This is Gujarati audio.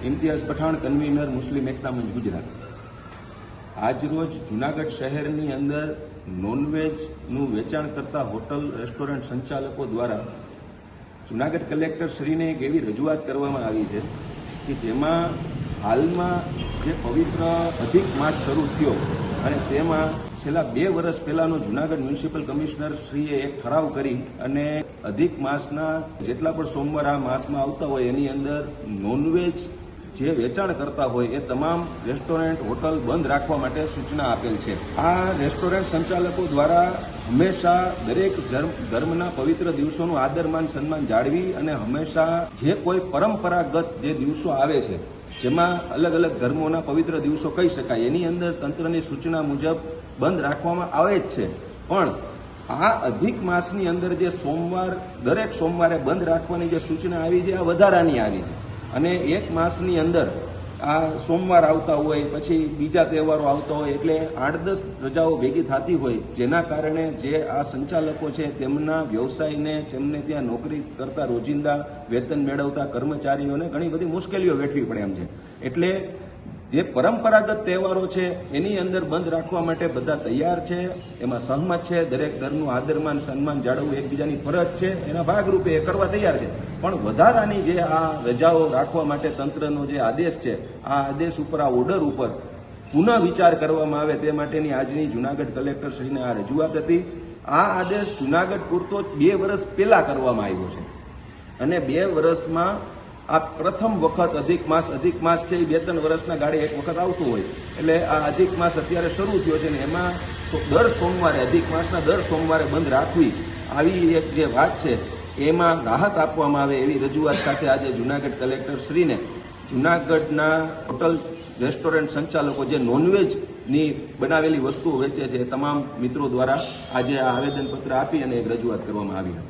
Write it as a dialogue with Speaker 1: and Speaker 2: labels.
Speaker 1: ઇમ્તિયાઝ પઠાણ, કન્વીનર મુસ્લિમ એકતા મંચ ગુજરાત। આજરોજ જૂનાગઢ શહેરની અંદર નોનવેજનું વેચાણ કરતા હોટલ રેસ્ટોરન્ટ સંચાલકો દ્વારા જૂનાગઢ કલેક્ટર શ્રીને એક એવી રજૂઆત કરવામાં આવી છે કે જેમાં હાલમાં જે પવિત્ર અધિક માસ શરૂ થયો અને તેમાં છેલ્લા 2 વર્ષ પહેલાનો જૂનાગઢ મ્યુનિસિપલ કમિશનર શ્રીએ એક ઠરાવ કરી અને અધિક માસના જેટલા પણ સોમવાર આ માસમાં આવતા હોય એની અંદર નોનવેજ જે વેચાણ કરતા હોય એ તમામ રેસ્ટોરન્ટ હોટલ બંધ રાખવા માટે સૂચના આપેલ છે। આ રેસ્ટોરન્ટ સંચાલકો દ્વારા હંમેશા દરેક ધર્મના પવિત્ર દિવસોનું આદરમાન સન્માન જાળવી અને હંમેશા જે કોઈ પરંપરાગત જે દિવસો આવે છે જેમાં અલગ અલગ ધર્મોના પવિત્ર દિવસો કહી શકાય એની અંદર તંત્રની સૂચના મુજબ બંધ રાખવામાં આવે જ છે, પણ આ અધિક માસની અંદર જે સોમવાર દરેક સોમવારે બંધ રાખવાની જે સૂચના આવી છે આ વધારાની આવી છે અને એક માસની અંદર આ સોમવાર આવતા હોય પછી બીજા તહેવારો આવતા હોય એટલે 8-10 રજાઓ ભેગી થતી હોય જેના કારણે જે આ સંચાલકો છે તેમના વ્યવસાયને તેમને ત્યાં નોકરી કરતા રોજિંદા વેતન મેળવતા કર્મચારીઓને ઘણી બધી મુશ્કેલીઓ વેઠવી પડે એમ છે। એટલે જે પરંપરાગત તહેવારો છે એની અંદર બંધ રાખવા માટે બધા તૈયાર છે, એમાં સહમત છે, દરેક ધર્મનું આદરમાન સન્માન જાળવવું એકબીજાની ફરજ છે, એના ભાગરૂપે એ કરવા તૈયાર છે, પણ વધારાની જે આ રજાઓ રાખવા માટે તંત્રનો જે આદેશ છે આ આદેશ ઉપર આ ઓર્ડર ઉપર પુનઃ વિચાર કરવામાં આવે તે માટેની આજની જૂનાગઢ કલેક્ટર શ્રીને આ રજૂઆત હતી। આ આદેશ જૂનાગઢ પૂરતો 2 વર્ષ પહેલા કરવામાં આવ્યો છે અને 2 વર્ષમાં આ પ્રથમ વખત અધિક માસ છે એ 2-3 વર્ષના ગાળે એક વખત આવતું હોય એટલે આ અધિક માસ અત્યારે શરૂ થયો છે ને એમાં દર સોમવારે અધિક માસના દર સોમવારે બંધ રાખવી આવી એક જે વાત છે એમાં રાહત આપવામાં આવે એવી રજૂઆત સાથે આજે જૂનાગઢ કલેક્ટર શ્રીને જૂનાગઢના હોટલ રેસ્ટોરન્ટ સંચાલકો જે નોનવેજની બનાવેલી વસ્તુઓ વેચે છે તમામ મિત્રો દ્વારા આજે આ આવેદનપત્ર આપી અને એક રજૂઆત કરવામાં આવી હતી।